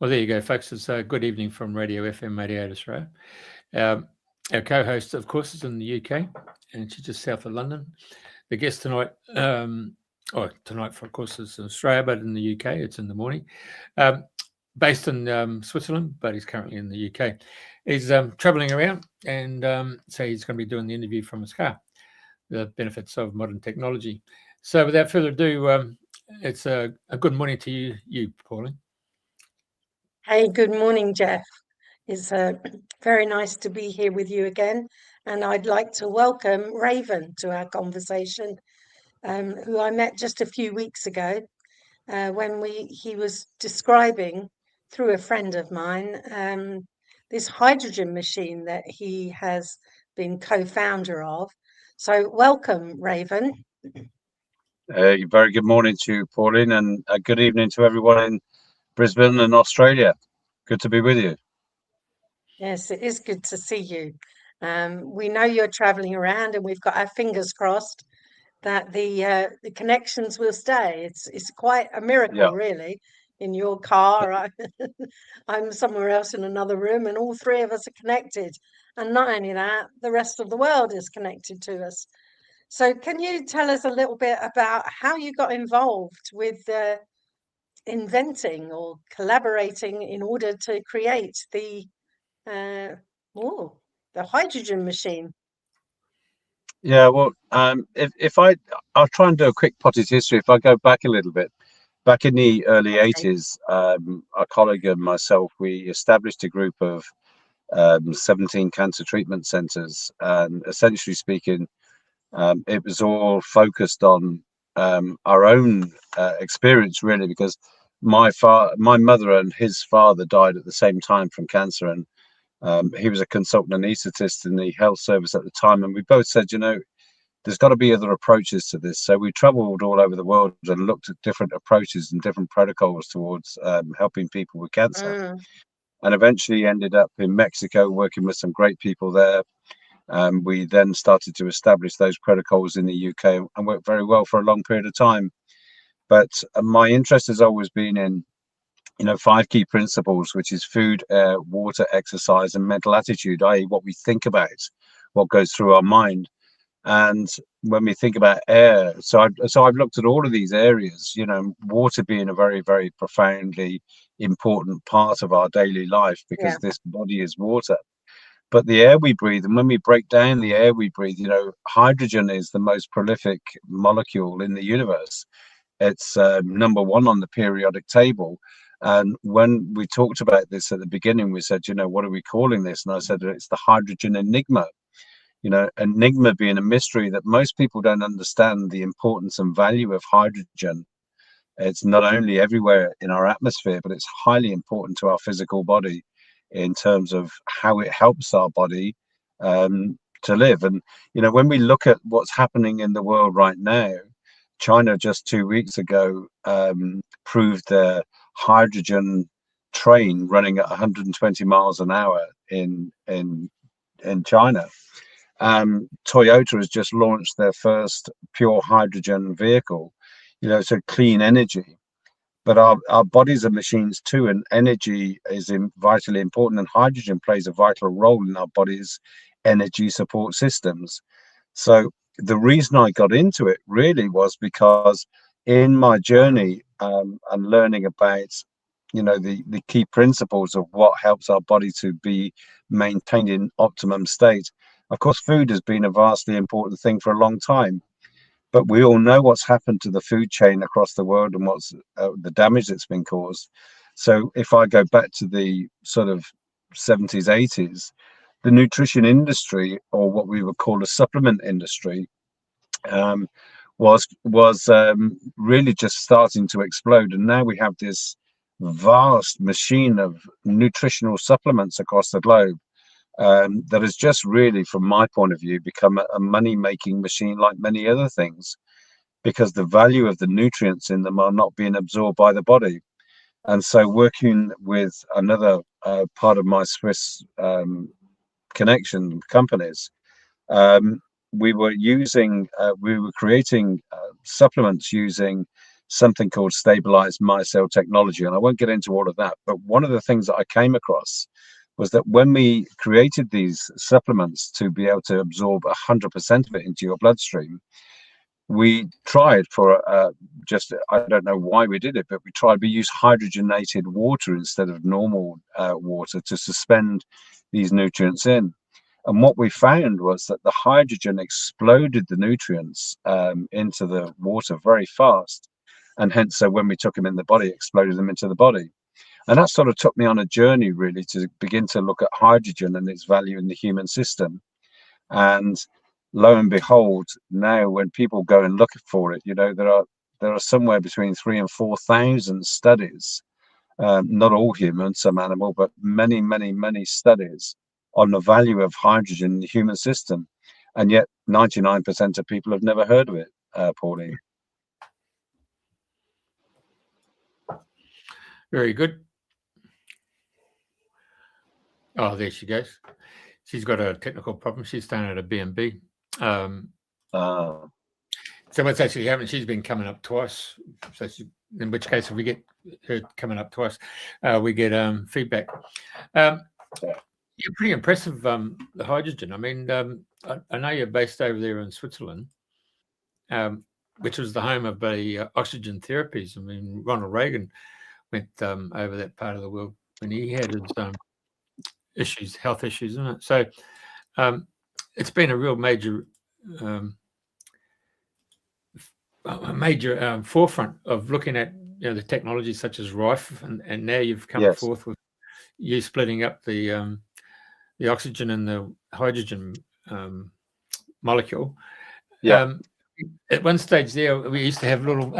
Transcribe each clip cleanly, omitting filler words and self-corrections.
Well, there you go, folks. It's a good evening from Radio FM 88 Australia. Our co-host, of course, is in the UK, and she's just south of London. The guest tonight, tonight, of course, is in Australia, but in the UK, it's in the morning. Based in Switzerland, but he's currently in the UK. He's traveling around, and so he's going to be doing the interview from his car, the benefits of modern technology. So without further ado, it's a good morning to you, Pauline. Hey, good morning, Jeff. It's very nice to be here with you again. And I'd like to welcome Raven to our conversation, who I met just a few weeks ago when he was describing through a friend of mine this hydrogen machine that he has been co-founder of. So welcome, Raven. Very good morning to you, Pauline, and a good evening to everyone in Brisbane and Australia. Good to be with you. Yes, it is good to see you. We know you're traveling around, and we've got our fingers crossed that the connections will stay. It's quite a miracle, really. In your car, I'm somewhere else in another room, and all three of us are connected. And not only that, the rest of the world is connected to us. So can you tell us a little bit about how you got involved with inventing or collaborating in order to create the hydrogen machine? Yeah, well, I'll try and do a quick potted history. If I go back a little bit, back in the early 80s, a colleague and myself, we established a group of 17 cancer treatment centers, and essentially speaking, it was all focused on our own experience, really, because my mother and his father died at the same time from cancer, and he was a consultant anaesthetist in the health service at the time, and we both said, there's got to be other approaches to this. So we traveled all over the world and looked at different approaches and different protocols towards helping people with cancer, and eventually ended up in Mexico working with some great people there. We then started to establish those protocols in the UK and worked very well for a long period of time. But my interest has always been in 5 key principles, which is food, air, water, exercise, and mental attitude, i.e. what we think about, what goes through our mind. And when we think about air, so I've looked at all of these areas, water being a very, very profoundly important part of our daily life, because this body is water. But the air we breathe, and when we break down the air we breathe, hydrogen is the most prolific molecule in the universe. It's number 1 on the periodic table. And when we talked about this at the beginning, we said, what are we calling this? And I said, it's the hydrogen enigma. Enigma being a mystery that most people don't understand the importance and value of hydrogen. It's not only everywhere in our atmosphere, but it's highly important to our physical body in terms of how it helps our body to live. And, when we look at what's happening in the world right now, China just 2 weeks ago proved their hydrogen train running at 120 miles an hour in China. Toyota has just launched their first pure hydrogen vehicle, so clean energy. But our bodies are machines too, and energy is vitally important, and hydrogen plays a vital role in our body's energy support systems. So the reason I got into it really was because in my journey and learning about the key principles of what helps our body to be maintained in optimum state. Of course, food has been a vastly important thing for a long time, but we all know what's happened to the food chain across the world and what's the damage that's been caused. So if I go back to the sort of 70s, 80s, the nutrition industry, or what we would call a supplement industry, was really just starting to explode. And now we have this vast machine of nutritional supplements across the globe that has just really, from my point of view, become a money-making machine like many other things, because the value of the nutrients in them are not being absorbed by the body. And so working with another part of my Swiss connection companies, we were creating supplements using something called stabilized micelle technology. And I won't get into all of that, but one of the things that I came across was that when we created these supplements to be able to absorb 100% of it into your bloodstream, we tried for I don't know why we did it, but we used hydrogenated water instead of normal water to suspend these nutrients in. And what we found was that the hydrogen exploded the nutrients into the water very fast. And hence, so when we took them in the body, exploded them into the body. And that sort of took me on a journey really to begin to look at hydrogen and its value in the human system. And lo and behold, now when people go and look for it, you know, there are somewhere between 3,000 and 4,000 studies, not all human, some animal, but many, many, many studies on the value of hydrogen in the human system. And yet 99% of people have never heard of it, Pauline. Very good. Oh, there she goes. She's got a technical problem. She's staying at a B&B. So what's actually happened, she's been coming up twice. So in which case, if we get her coming up twice, we get feedback. You're pretty impressive, the hydrogen. I mean, I know you're based over there in Switzerland, which was the home of the oxygen therapies. I mean, Ronald Reagan went over that part of the world when he had his health issues, isn't it? So it's been a real major forefront of looking at, you know, the technology such as Rife, and now you've come forth with you splitting up the oxygen and the hydrogen molecule. At one stage there, we used to have little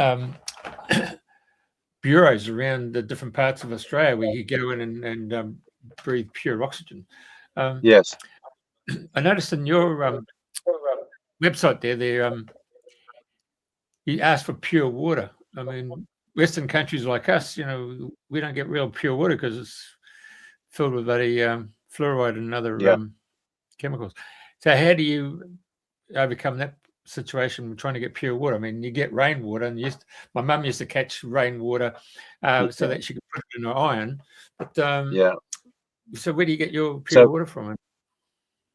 bureaus around the different parts of Australia where you go in and breathe pure oxygen. Yes. I noticed in your website there, you ask for pure water. I mean, Western countries like us, you know, we don't get real pure water because it's filled with fluoride and other chemicals. So how do you overcome that situation with trying to get pure water? I mean, you get rainwater, and my mum used to catch rainwater so that she could put it in her iron. But so where do you get your pure water from?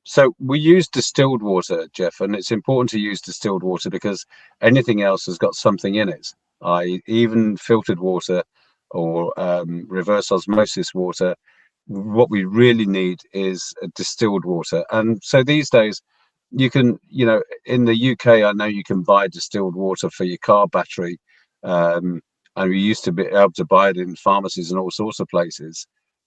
So we use distilled water, Jeff, and it's important to use distilled water because anything else has got something in it. Even filtered water or reverse osmosis water, what we really need is distilled water. And so these days, you can, you know, in the UK, I know you can buy distilled water for your car battery. And we used to be able to buy it in pharmacies and all sorts of places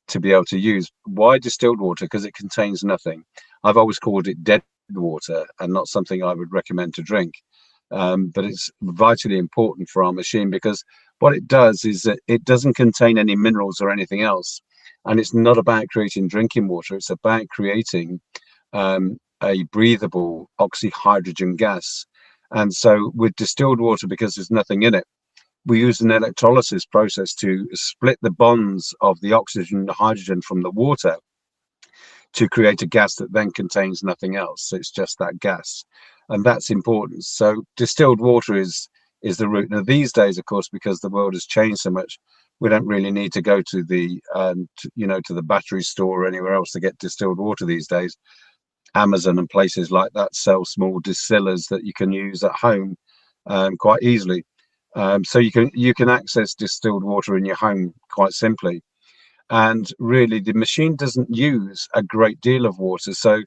to be able to use. Why distilled water? Because it contains nothing. I've always called it dead water and not something I would recommend to drink. But it's vitally important for our machine because what it does is that it doesn't contain any minerals or anything else. And it's not about creating drinking water. It's about creating a breathable oxyhydrogen gas. And so with distilled water, because there's nothing in it, we use an electrolysis process to split the bonds of the oxygen and the hydrogen from the water to create a gas that then contains nothing else. So it's just that gas. And that's important. So distilled water is the route. Now these days, of course, because the world has changed so much, we don't really need to go to the to the battery store or anywhere else to get distilled water these days. Amazon and places like that sell small distillers that you can use at home quite easily. So you can access distilled water in your home quite simply. And really, the machine doesn't use a great deal of water. So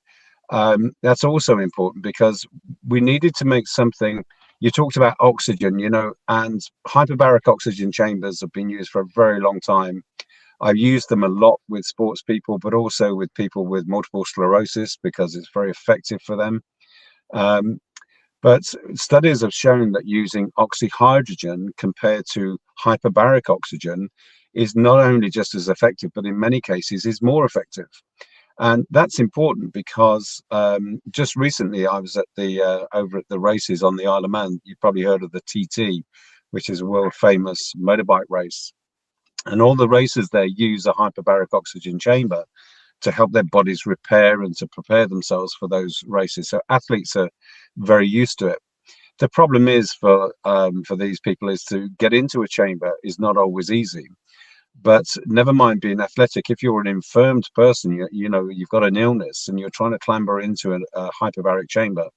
that's also important because we needed to make something. You talked about oxygen, you know, and hyperbaric oxygen chambers have been used for a very long time. I've used them a lot with sports people, but also with people with multiple sclerosis because it's very effective for them. But studies have shown that using oxyhydrogen compared to hyperbaric oxygen is not only just as effective, but in many cases is more effective. And that's important because just recently I was at the over at the races on the Isle of Man. You've probably heard of the TT, which is a world famous motorbike race. And all the racers there use a hyperbaric oxygen chamber to help their bodies repair and to prepare themselves for those races. So athletes are very used to it. The problem is for these people is to get into a chamber is not always easy. But never mind being athletic. If you're an infirmed person, you know you've got an illness and you're trying to clamber into a hyperbaric chamber,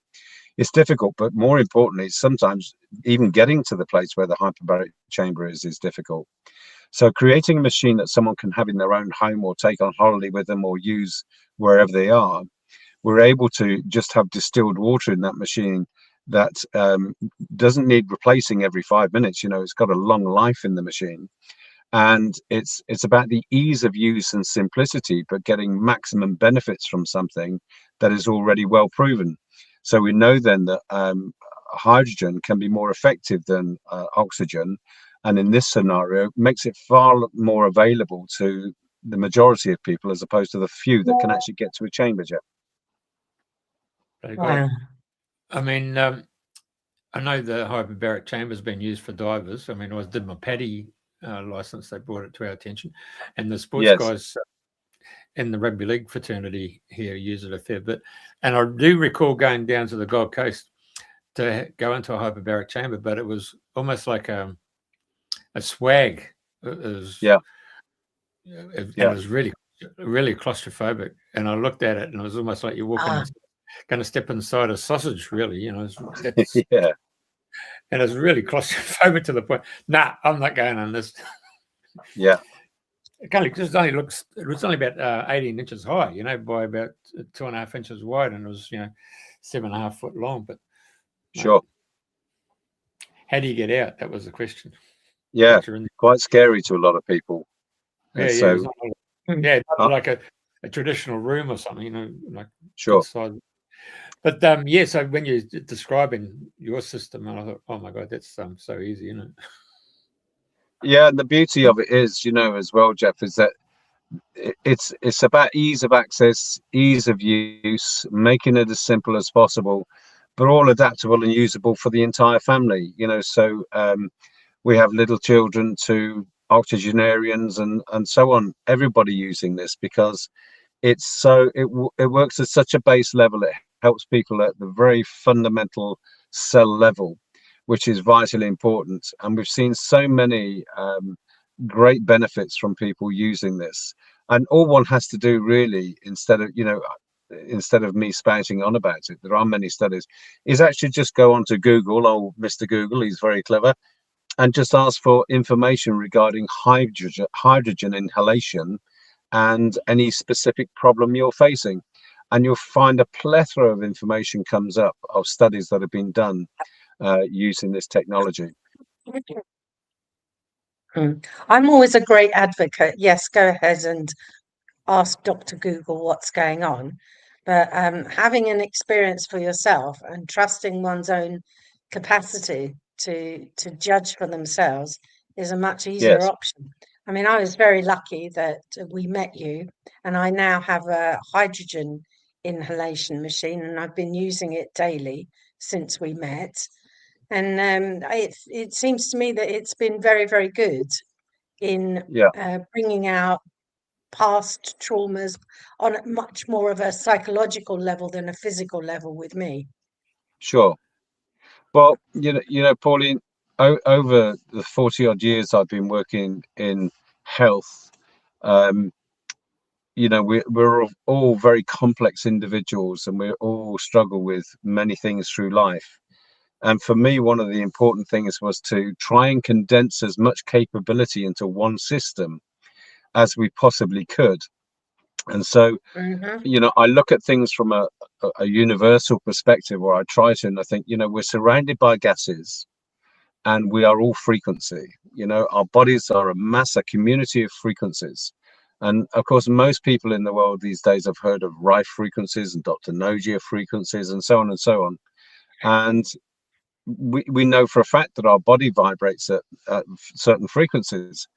it's difficult. But more importantly, sometimes even getting to the place where the hyperbaric chamber is difficult. So creating a machine that someone can have in their own home or take on holiday with them or use wherever they are, we're able to just have distilled water in that machine that doesn't need replacing every 5 minutes. You know, it's got a long life in the machine. And it's about the ease of use and simplicity, but getting maximum benefits from something that is already well proven. So we know then that hydrogen can be more effective than oxygen, and in this scenario makes it far more available to the majority of people as opposed to the few that can actually get to a chamber jet. Very good. Wow. I mean, I know the hyperbaric chamber has been used for divers. I mean, I did my PADI license, they brought it to our attention, and the sports guys in the rugby league fraternity here use it a fair bit. And I do recall going down to the Gold Coast to go into a hyperbaric chamber, but it was almost like a swag. It was, it was really claustrophobic. And I looked at it, and it was almost like you're walking, going to step inside a sausage, really. You know, and it's really claustrophobic to the point. Nah, I'm not going on this. It was only about 18 inches high, you know, by about 2.5 inches wide, and it was, you know, 7.5 foot long. But how do you get out? That was the question. Quite scary to a lot of people. Not like a traditional room or something, you know, like inside. But so when you're describing your system, I thought, oh my God, that's so easy, you know. Yeah, and the beauty of it is, you know, as well, Jeff, is that it's about ease of access, ease of use, making it as simple as possible, but all adaptable and usable for the entire family. You know, so we have little children to octogenarians and so on. Everybody using this because it works at such a base level. It helps people at the very fundamental cell level, which is vitally important. And we've seen so many great benefits from people using this. And all one has to do really, instead of me spouting on about it, there are many studies, is actually just go onto Google, Mr. Google, he's very clever, and just ask for information regarding hydrogen inhalation and any specific problem you're facing. And you'll find a plethora of information comes up of studies that have been done using this technology. I'm always a great advocate. Yes, go ahead and ask Dr. Google what's going on. But having an experience for yourself and trusting one's own capacity to judge for themselves is a much easier option. I mean, I was very lucky that we met you, and I now have a hydrogen inhalation machine, and I've been using it daily since we met. And it seems to me that it's been very, very good in bringing out past traumas on a much more of a psychological level than a physical level with me. Sure. Well, you know, Pauline, over the 40 odd years I've been working in health, you know, we're all very complex individuals, and we all struggle with many things through life. And for me, one of the important things was to try and condense as much capability into one system as we possibly could. And so, you know, I look at things from a universal perspective, where I try to, and I think, you know, we're surrounded by gases and we are all frequency. You know, our bodies are a community of frequencies. And of course, most people in the world these days have heard of Rife frequencies and Dr. Nogia frequencies and so on and so on. And we know for a fact that our body vibrates at certain frequencies.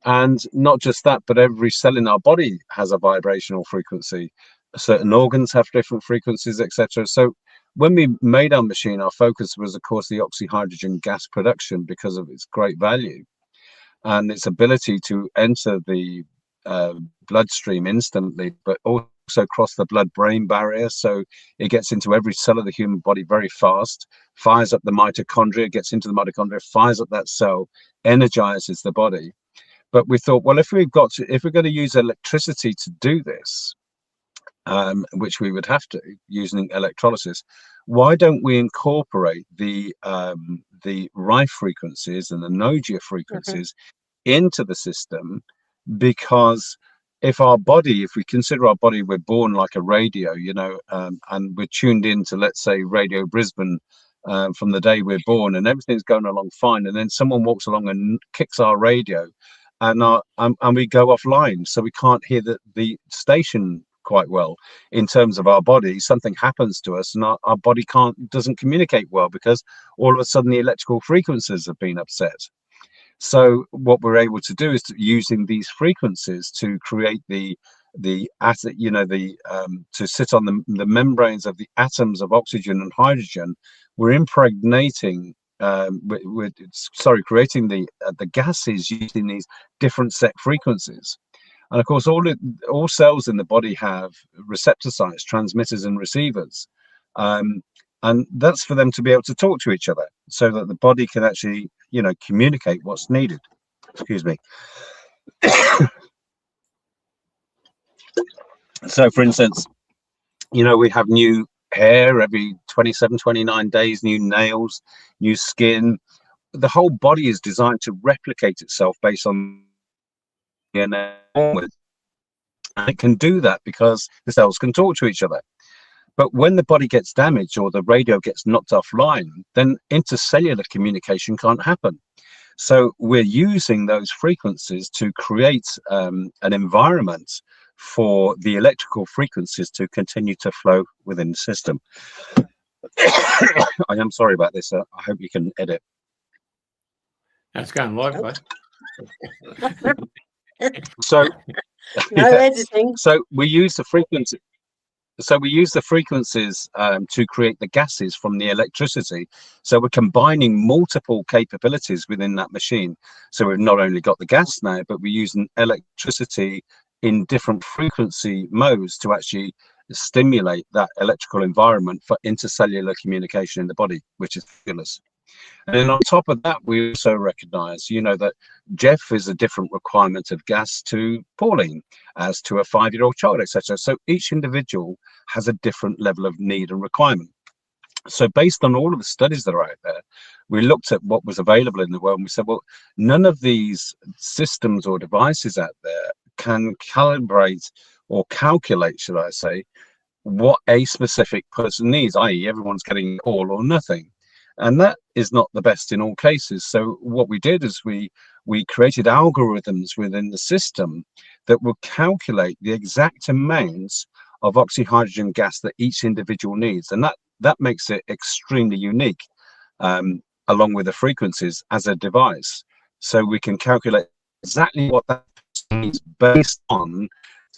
And not just that, but every cell in our body has a vibrational frequency. Certain organs have different frequencies, etc. So when we made our machine, our focus was, of course, the oxyhydrogen gas production because of its great value and its ability to enter the bloodstream instantly, but also also cross the blood-brain barrier, so it gets into every cell of the human body very fast, fires up the mitochondria, gets into the mitochondria, fires up that cell, energizes the body. But we thought, well, if we're going to use electricity to do this, which we would have to using electrolysis, why don't we incorporate the Rife frequencies and the Nogia frequencies into the system? Because if we consider our body, we're born like a radio, you know, and we're tuned into, let's say, Radio Brisbane from the day we're born, and everything's going along fine, and then someone walks along and kicks our radio, and we go offline, so we can't hear the station quite well. In terms of our body, something happens to us and our body doesn't communicate well, because all of a sudden the electrical frequencies have been upset. So what we're able to do is using these frequencies to create to sit on the membranes of the atoms of oxygen and hydrogen. We're impregnating creating the gases using these different set frequencies. And of course, all cells in the body have receptor sites, transmitters and receivers. And that's for them to be able to talk to each other, so that the body can actually, you know, communicate what's needed. Excuse me. So, for instance, you know, we have new hair every 27, 29 days, new nails, new skin. The whole body is designed to replicate itself based on DNA. And it can do that because the cells can talk to each other. But when the body gets damaged or the radio gets knocked offline, then intercellular communication can't happen. So we're using those frequencies to create an environment for the electrical frequencies to continue to flow within the system. I am sorry about this. I hope you can edit. That's going live, bud. So no editing. So we use the frequency. So we use the frequencies to create the gases from the electricity. So we're combining multiple capabilities within that machine. So we've not only got the gas now, but we're using electricity in different frequency modes to actually stimulate that electrical environment for intercellular communication in the body, which is fabulous. And then on top of that, we also recognize, you know, that Jeff is a different requirement of gas to Pauline, as to a 5-year-old child, etc. So each individual has a different level of need and requirement. So based on all of the studies that are out there, we looked at what was available in the world and we said, well, none of these systems or devices out there can calibrate or calculate, should I say, what a specific person needs, i.e. everyone's getting all or nothing. And that is not the best in all cases. So what we did is we created algorithms within the system that will calculate the exact amounts of oxyhydrogen gas that each individual needs. And that makes it extremely unique, along with the frequencies as a device. So we can calculate exactly what that needs based on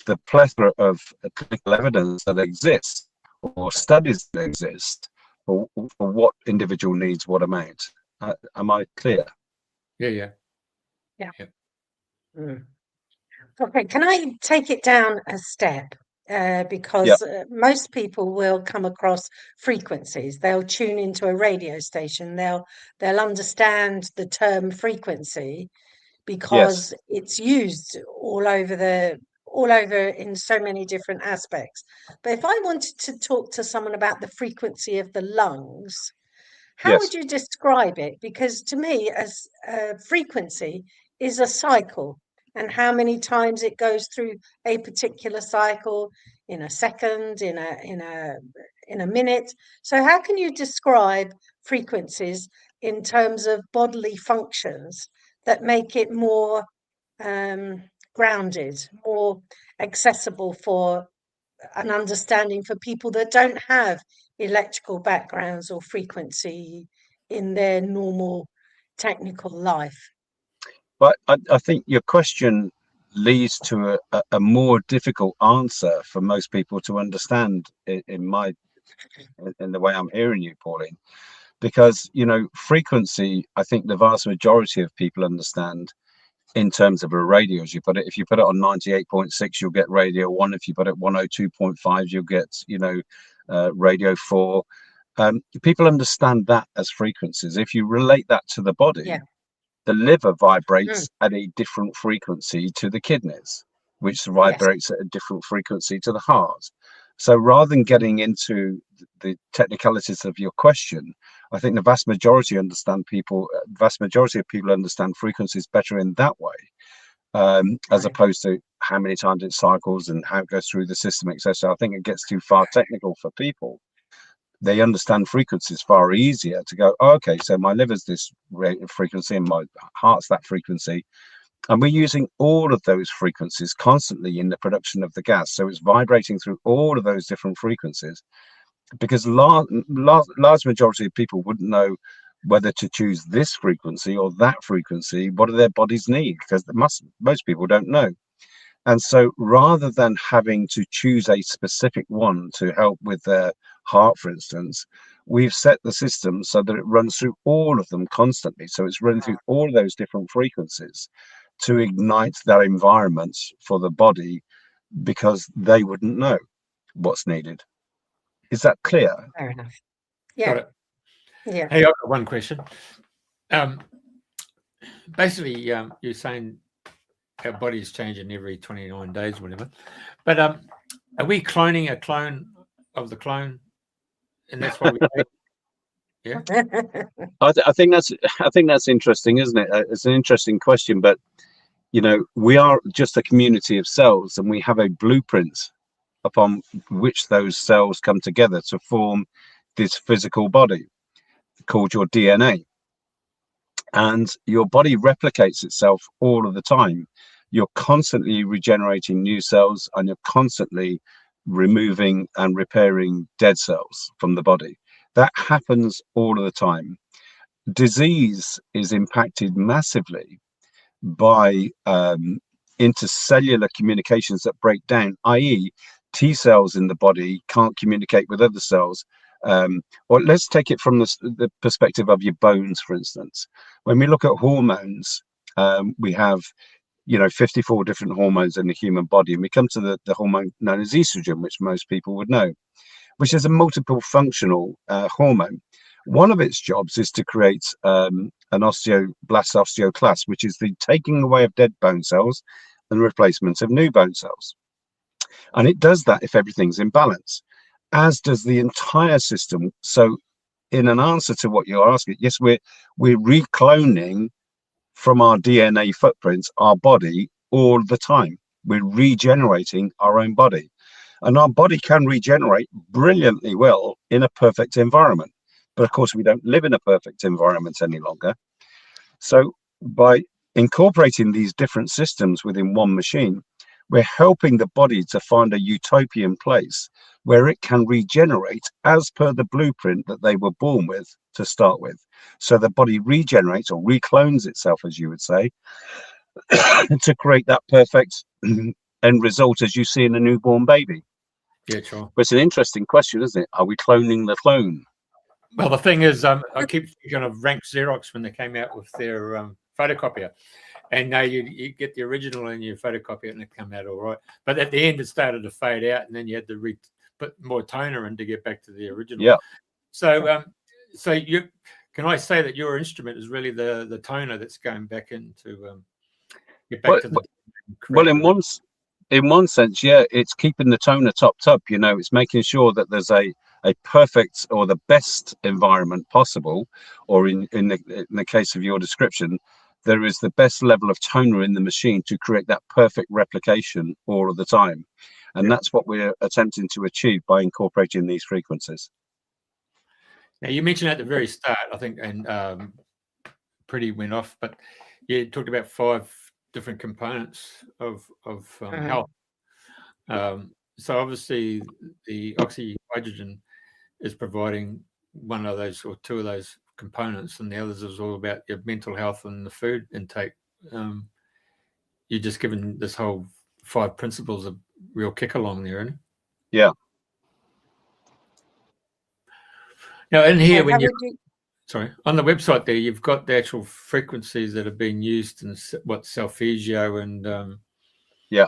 the plethora of clinical evidence that exists or studies that exist for what individual needs what amount. Am I clear? Yeah. Okay, can I take it down a step? Because most people will come across frequencies. They'll tune into a radio station. They'll understand the term frequency because it's used all over in so many different aspects. But if I wanted to talk to someone about the frequency of the lungs, how would you describe it? Because to me, as frequency is a cycle, and how many times it goes through a particular cycle in a second, in a minute. So how can you describe frequencies in terms of bodily functions that make it more grounded, more accessible for an understanding for people that don't have electrical backgrounds or frequency in their normal technical life? But I think your question leads to a more difficult answer for most people to understand in the way I'm hearing you, Pauline, because, you know, frequency, I think the vast majority of people understand. in terms of a radio, as you put it. If you put it on 98.6, you'll get radio 1. If you put it 102.5, you'll get, you know, radio 4. People understand that as frequencies. If you relate that to the body, Yeah. the liver vibrates at a different frequency to the kidneys, which vibrates at a different frequency to the heart. So rather than getting into the technicalities of your question, I think the vast majority of people understand frequencies better in that way, as opposed to how many times it cycles and how it goes through the system, etc. I think it gets too far technical for people. They understand frequencies far easier to go, oh, okay, so my liver's this rate of frequency and my heart's that frequency. And we're using all of those frequencies constantly in the production of the gas. So it's vibrating through all of those different frequencies, because large majority of people wouldn't know whether to choose this frequency or that frequency. What do their bodies need? Because most people don't know. And so rather than having to choose a specific one to help with their heart, for instance, we've set the system so that it runs through all of them constantly. So it's running through all of those different frequencies to ignite that environment for the body, because they wouldn't know what's needed. Is that clear? Fair enough. Got Yeah. it. Yeah. Hey, I've got one question. Basically, you're saying our body is changing every 29 days, whatever. But are we cloning a clone of the clone? And that's why we yeah. I think that's interesting, isn't it? It's an interesting question, but you know, we are just a community of cells, and we have a blueprint upon which those cells come together to form this physical body called your DNA. And your body replicates itself all of the time. You're constantly regenerating new cells, and you're constantly removing and repairing dead cells from the body. That happens all of the time. Disease is impacted massively by intercellular communications that break down, i.e. T cells in the body can't communicate with other cells. Or let's take it from the perspective of your bones, for instance. When we look at hormones, we have, you know, 54 different hormones in the human body, and we come to the hormone known as estrogen, which most people would know, which is a multiple functional hormone. One of its jobs is to create an osteoblast osteoclast, which is the taking away of dead bone cells and replacement of new bone cells. And it does that if everything's in balance, as does the entire system. So in an answer to what you're asking, yes, we're recloning from our DNA footprints our body all the time. We're regenerating our own body, and our body can regenerate brilliantly well in a perfect environment. But of course, we don't live in a perfect environment any longer. So by incorporating these different systems within one machine, we're helping the body to find a utopian place where it can regenerate as per the blueprint that they were born with to start with. So the body regenerates, or reclones itself, as you would say, to create that perfect end result as you see in a newborn baby. Yeah, sure. But it's an interesting question, isn't it? Are we cloning the clone? Well, the thing is, I keep thinking of Rank Xerox when they came out with their photocopier. And now you get the original and you photocopy it and it come out all right. But at the end, it started to fade out, and then you had to put more toner in to get back to the original. Yeah. So, so can I say that your instrument is really the toner that's going back into get back to the well, in one sense, yeah, it's keeping the toner topped up. You know, it's making sure that there's a perfect or the best environment possible, or in the case of your description, there is the best level of toner in the machine to create that perfect replication all of the time. And that's what we're attempting to achieve by incorporating these frequencies. Now, you mentioned at the very start, I think, and Priti went off, but you talked about 5 different components of health. So obviously the oxyhydrogen is providing one of those or 2 of those components, and the others is all about your mental health and the food intake. You're just given this whole 5 principles a real kick along there, isn't it? Yeah. Now in here, when sorry, on the website there, you've got the actual frequencies that have been used in what Solfeggio and Yeah.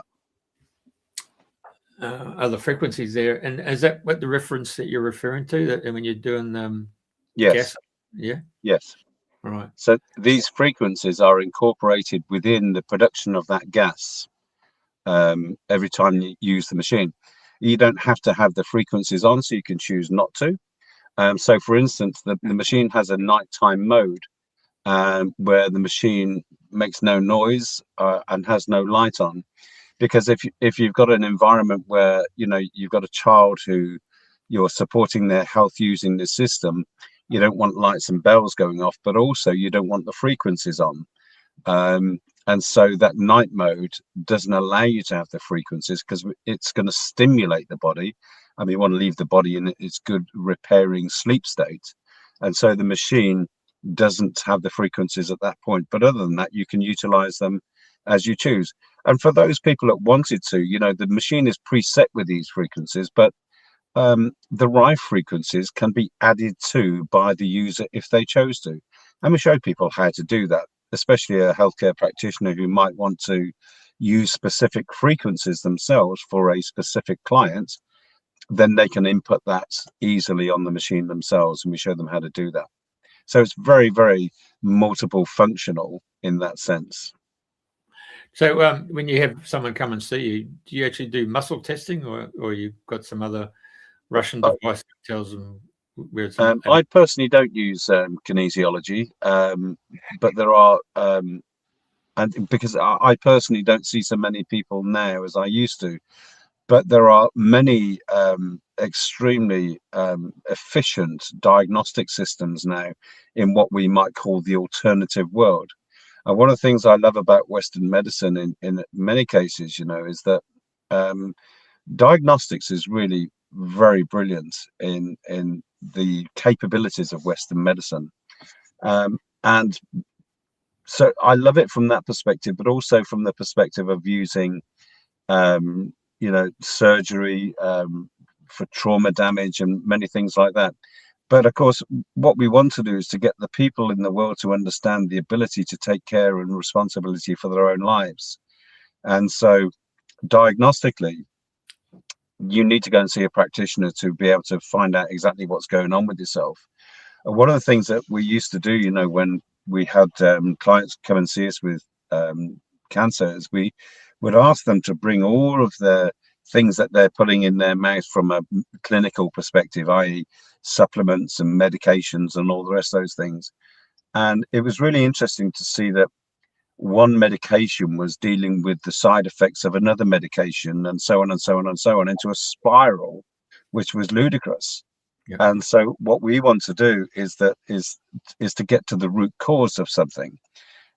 Other frequencies there. And is that what the reference that you're referring to? That when you're doing Yes. gas? Yeah. Yes. All right. So these frequencies are incorporated within the production of that gas every time you use the machine. You don't have to have the frequencies on, so you can choose not to. So, for instance, the machine has a nighttime mode where the machine makes no noise and has no light on. Because if you've got an environment where you've got a child who you're supporting their health using the system, you don't want lights and bells going off, but also you don't want the frequencies on. And so that night mode doesn't allow you to have the frequencies because it's going to stimulate the body. And we want to leave the body in its good repairing sleep state. And so the machine doesn't have the frequencies at that point. But other than that, you can utilize them as you choose. And for those people that wanted to, the machine is preset with these frequencies, but the rife frequencies can be added to by the user if they chose to. And we show people how to do that, especially a healthcare practitioner who might want to use specific frequencies themselves for a specific client. Then they can input that easily on the machine themselves, and we show them how to do that. So it's very, very multiple functional in that sense. So when you have someone come and see you, do you actually do muscle testing, or you've got some other Russian device that tells them where it's? I personally don't use kinesiology, but there are, and because I personally don't see so many people now as I used to, but there are many extremely efficient diagnostic systems now in what we might call the alternative world. And one of the things I love about Western medicine in many cases, is that diagnostics is really very brilliant in the capabilities of Western medicine. And so I love it from that perspective, but also from the perspective of using, surgery for trauma damage and many things like that. But of course, what we want to do is to get the people in the world to understand the ability to take care and responsibility for their own lives. And so diagnostically, you need to go and see a practitioner to be able to find out exactly what's going on with yourself. One of the things that we used to do, when we had clients come and see us with cancer, is we would ask them to bring all of the things that they're putting in their mouth from a clinical perspective, i.e. supplements and medications and all the rest of those things. And it was really interesting to see that one medication was dealing with the side effects of another medication, and so on and so on and so on, into a spiral, which was ludicrous. Yeah. And so what we want to do is to get to the root cause of something.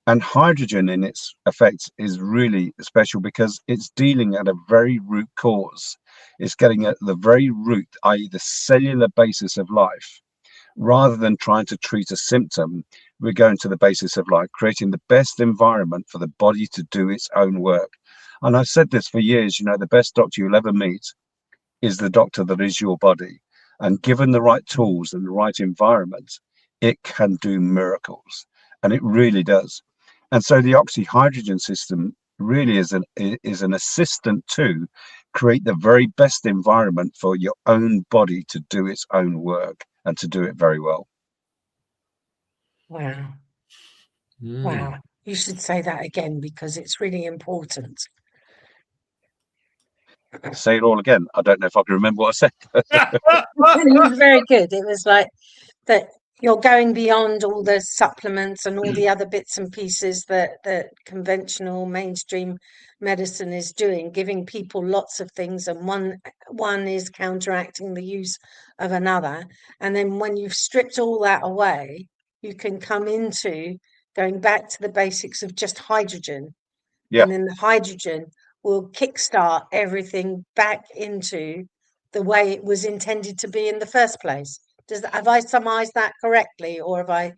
And hydrogen in its effects is really special because it's dealing at a very root cause. It's getting at the very root, i.e. the cellular basis of life. Rather than trying to treat a symptom, we're going to the basis of life, creating the best environment for the body to do its own work. And I've said this for years, the best doctor you'll ever meet is the doctor that is your body. And given the right tools and the right environment, it can do miracles. And it really does. And so the oxyhydrogen system really is an assistant to create the very best environment for your own body to do its own work and to do it very well. Wow. Wow. You should say that again because it's really important. Say it all again. I don't know if I can remember what I said. It was very good. It was like that you're going beyond all the supplements and all the other bits and pieces that conventional mainstream medicine is doing, giving people lots of things, and one is counteracting the use of another. And then when you've stripped all that away, you can come into going back to the basics of just hydrogen. Yeah. And then the hydrogen will kickstart everything back into the way it was intended to be in the first place. Have I summarized that correctly, or have I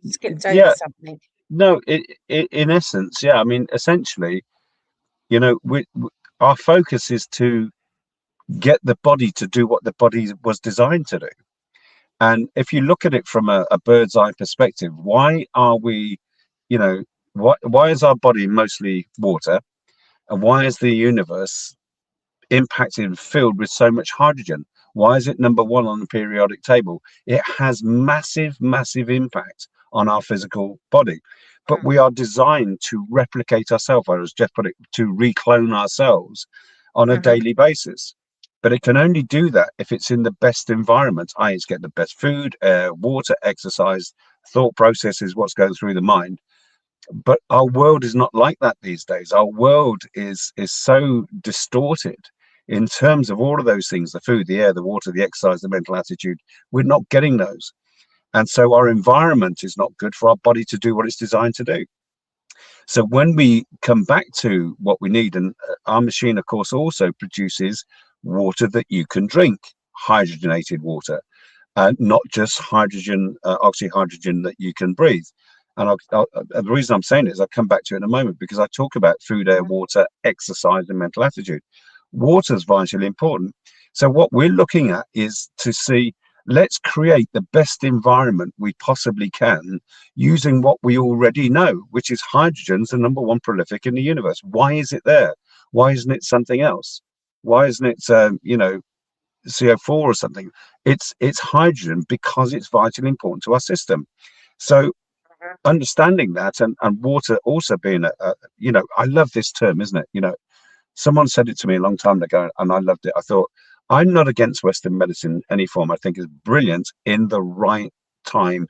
skipped over something? No, in essence, yeah. I mean, essentially, our focus is to get the body to do what the body was designed to do. And if you look at it from a bird's eye perspective, why are we, why is our body mostly water, and why is the universe impacted and filled with so much hydrogen? Why is it number one on the periodic table? It has massive, massive impact on our physical body. But we are designed to replicate ourselves, or as Jeff put it, to reclone ourselves on a daily basis. But it can only do that if it's in the best environment, i.e. it's getting the best food, air, water, exercise, thought processes, what's going through the mind. But our world is not like that these days. Our world is so distorted in terms of all of those things: the food, the air, the water, the exercise, the mental attitude. We're not getting those. And so our environment is not good for our body to do what it's designed to do. So when we come back to what we need, and our machine, of course, also produces water that you can drink, hydrogenated water, not just hydrogen, oxyhydrogen that you can breathe. And the reason I'm saying it is I'll come back to it in a moment, because I talk about food, air, water, exercise, and mental attitude. Water is vitally important. So what we're looking at is to see, let's create the best environment we possibly can using what we already know, which is hydrogen's the number one prolific in the universe. Why is it there? Why isn't it something else? Why isn't it, CO4 or something? It's hydrogen because it's vitally important to our system. So understanding that, and water also being I love this term, isn't it? Someone said it to me a long time ago, and I loved it. I thought, I'm not against Western medicine in any form. I think it's brilliant in the right time,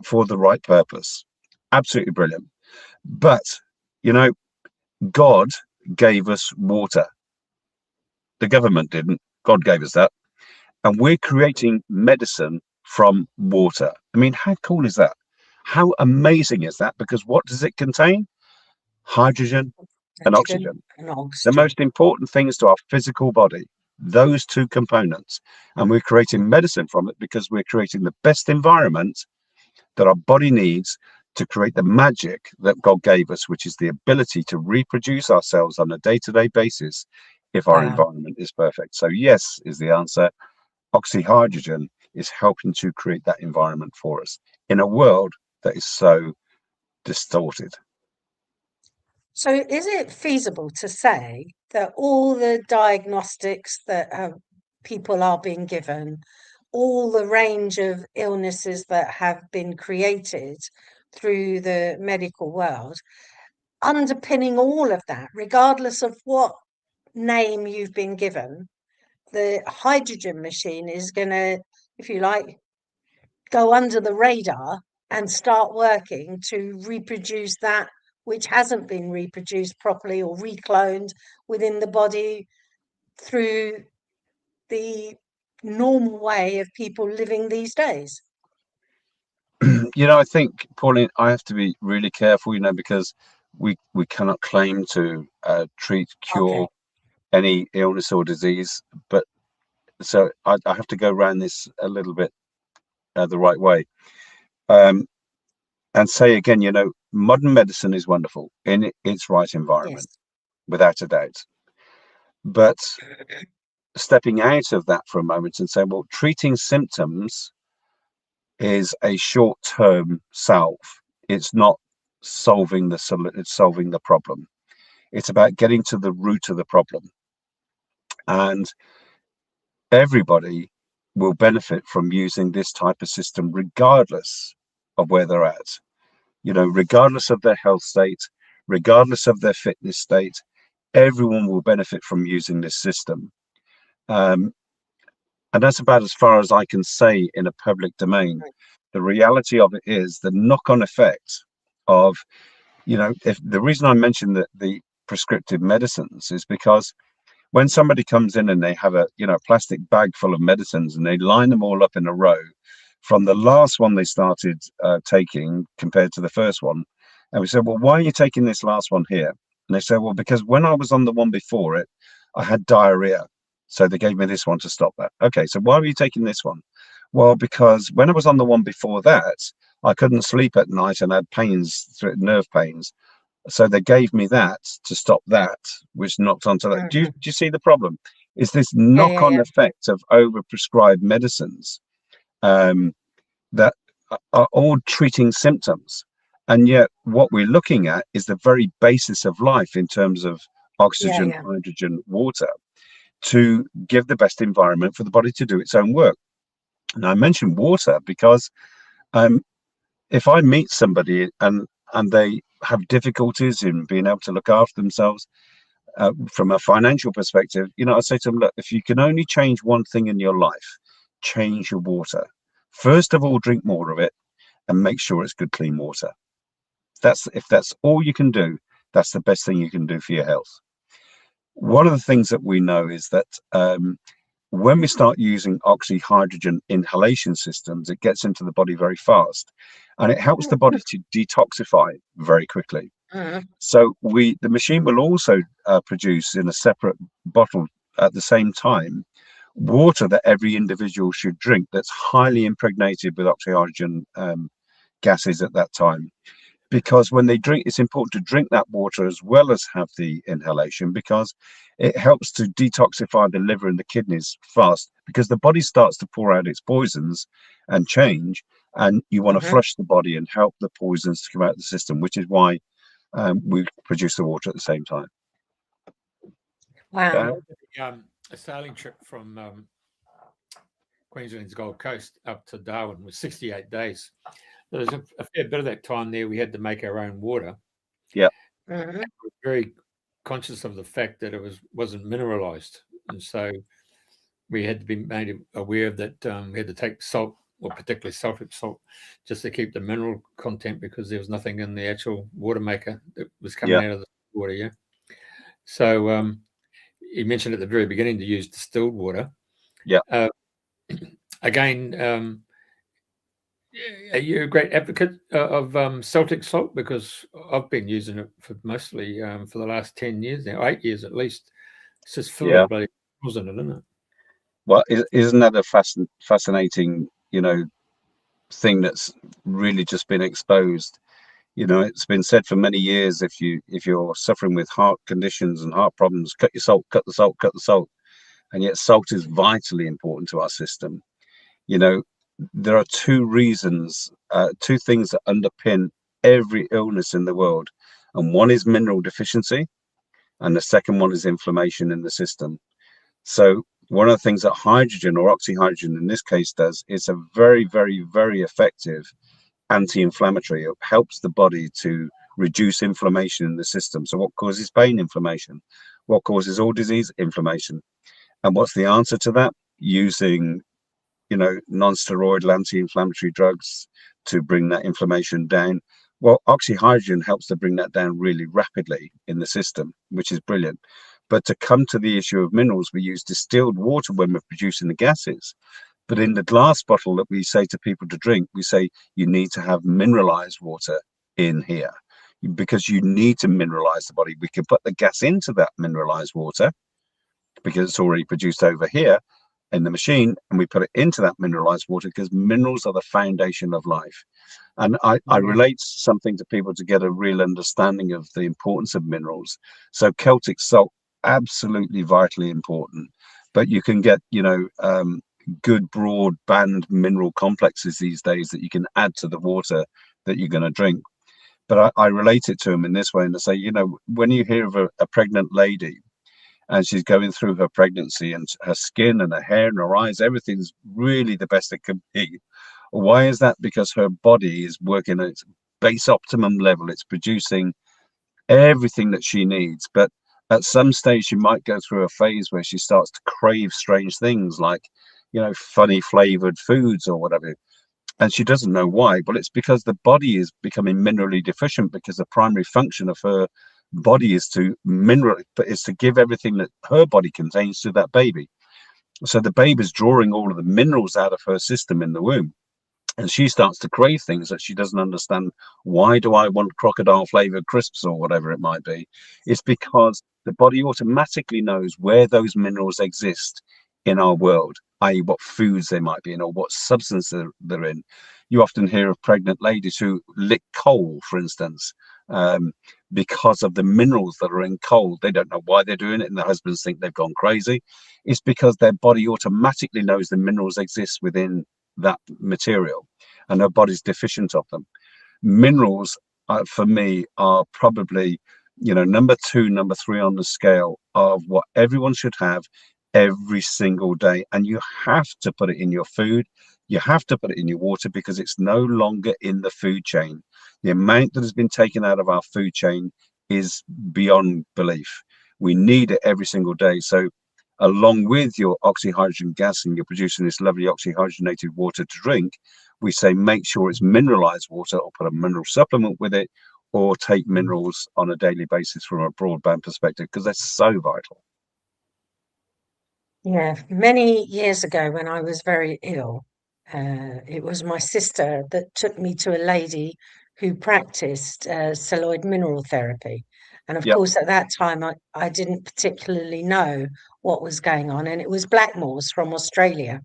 for the right purpose. Absolutely brilliant. But, God gave us water. The government didn't. God gave us that. And we're creating medicine from water. I mean, how cool is that? How amazing is that? Because what does it contain? Hydrogen and oxygen. The most important things to our physical body, those two components. And we're creating medicine from it because we're creating the best environment that our body needs to create the magic that God gave us, which is the ability to reproduce ourselves on a day-to-day basis if our environment is perfect. So yes is the answer. Oxyhydrogen is helping to create that environment for us in a world that is so distorted. So is it feasible to say that all the diagnostics that people are being given, all the range of illnesses that have been created through the medical world, underpinning all of that, regardless of what name you've been given, the hydrogen machine is going to, if you like, go under the radar and start working to reproduce that which hasn't been reproduced properly or recloned within the body through the normal way of people living these days? I think, Pauline, I have to be really careful, because we cannot claim to treat, cure any illness or disease. But so I have to go around this a little bit the right way. And say again, modern medicine is wonderful in its right environment, without a doubt. But stepping out of that for a moment and saying, well, treating symptoms is a short-term salve. It's not solving it's solving the problem. It's about getting to the root of the problem. And everybody will benefit from using this type of system, regardless of where they're at. Regardless of their health state, regardless of their fitness state, everyone will benefit from using this system. And that's about as far as I can say in a public domain. The reality of it is the knock-on effect of, if the reason I mentioned that the prescriptive medicines is because when somebody comes in and they have a plastic bag full of medicines and they line them all up in a row from the last one they started taking compared to the first one, and we said, well, why are you taking this last one here? And they said, well, because when I was on the one before it, I had diarrhea, so they gave me this one to stop that. Okay, so why are you taking this one? Well, because when I was on the one before that, I couldn't sleep at night and had pains, nerve pains. So they gave me that to stop that, which knocked onto that. Do you see the problem? Is this knock-on effect of overprescribed medicines that are all treating symptoms. And yet what we're looking at is the very basis of life in terms of oxygen, Yeah. hydrogen, water, to give the best environment for the body to do its own work. And I mentioned water because if I meet somebody and they have difficulties in being able to look after themselves from a financial perspective, you know, I say to them, look, if you can only change one thing in your life, change your water. First of all, drink more of it and make sure it's good, clean water. If that's all you can do, that's the best thing you can do for your health. One of the things that we know is that when we start using oxyhydrogen inhalation systems, it gets into the body very fast, and it helps the body to detoxify very quickly. So the machine will also produce in a separate bottle at the same time water that every individual should drink that's highly impregnated with oxyhydrogen gases at that time. Because when they drink, it's important to drink that water as well as have the inhalation, because it helps to detoxify the liver and the kidneys fast, because the body starts to pour out its poisons and change, and you want to flush the body and help the poisons to come out of the system, which is why we produce the water at the same time. Wow. A sailing trip from Queensland's Gold Coast up to Darwin was 68 days. There's a fair bit of that time there we had to make our own water. Yeah. We were very conscious of the fact that it wasn't mineralized, and so we had to be made aware of that. We had to take salt, or particularly sulfuric salt, just to keep the mineral content, because there was nothing in the actual water maker that was coming out of the water. Yeah. So you mentioned at the very beginning to use distilled water. Yeah. Again, are you a great advocate of Celtic salt? Because I've been using it for mostly for the last 10 years now, 8 years at least. It's just full of bloody minerals in it, isn't it? Well, isn't that a fascinating, you know, thing that's really just been exposed? You know, it's been said for many years, if you're suffering with heart conditions and heart problems, cut your salt, cut the salt, cut the salt. And yet salt is vitally important to our system. You know, there are two things that underpin every illness in the world. And one is mineral deficiency, and the second one is inflammation in the system. So one of the things that hydrogen, or oxyhydrogen in this case, does is a very, very, very effective anti-inflammatory. It helps the body to reduce inflammation in the system. So what causes pain? Inflammation. What causes all disease? Inflammation. And what's the answer to that? Using, you know, non-steroidal anti-inflammatory drugs to bring that inflammation down. Well, oxyhydrogen helps to bring that down really rapidly in the system, which is brilliant. But to come to the issue of minerals, we use distilled water when we're producing the gases. But in the glass bottle that we say to people to drink, we say you need to have mineralized water in here, because you need to mineralize the body. We can put the gas into that mineralized water because it's already produced over here in the machine, and we put it into that mineralized water because minerals are the foundation of life. And I relate something to people to get a real understanding of the importance of minerals. So Celtic salt, absolutely vitally important, but you can get, you know, good broad band mineral complexes these days that you can add to the water that you're going to drink. But I relate it to them in this way, and I say, you know, when you hear of a pregnant lady and she's going through her pregnancy and her skin and her hair and her eyes, everything's really the best it can be. Why is that? Because her body is working at its base optimum level. It's producing everything that she needs. But at some stage, she might go through a phase where she starts to crave strange things, like, you know, funny flavored foods or whatever. And she doesn't know why. Well, it's because the body is becoming minerally deficient, because the primary function of her body is to give everything that her body contains to that baby. So the baby's drawing all of the minerals out of her system in the womb. And she starts to crave things that she doesn't understand. Why do I want crocodile flavored crisps or whatever it might be? It's because the body automatically knows where those minerals exist in our world, i.e. what foods they might be in or what substance they're in. You often hear of pregnant ladies who lick coal, for instance, because of the minerals that are in coal. They don't know why they're doing it, and their husbands think they've gone crazy. It's because their body automatically knows the minerals exist within that material, and our body's deficient of them. Minerals, for me, are probably, you know, number 2, number 3 on the scale of what everyone should have every single day. And you have to put it in your food. You have to put it in your water, because it's no longer in the food chain. The amount that has been taken out of our food chain is beyond belief. We need it every single day. So along with your oxyhydrogen gas, and you're producing this lovely oxyhydrogenated water to drink, we say make sure it's mineralized water, or put a mineral supplement with it, or take minerals on a daily basis from a broadband perspective, because they're so vital. Yeah, many years ago when I was very ill, it was my sister that took me to a lady who practiced celluloid mineral therapy. And of Yep. course, at that time, I didn't particularly know what was going on. And it was Blackmore's from Australia,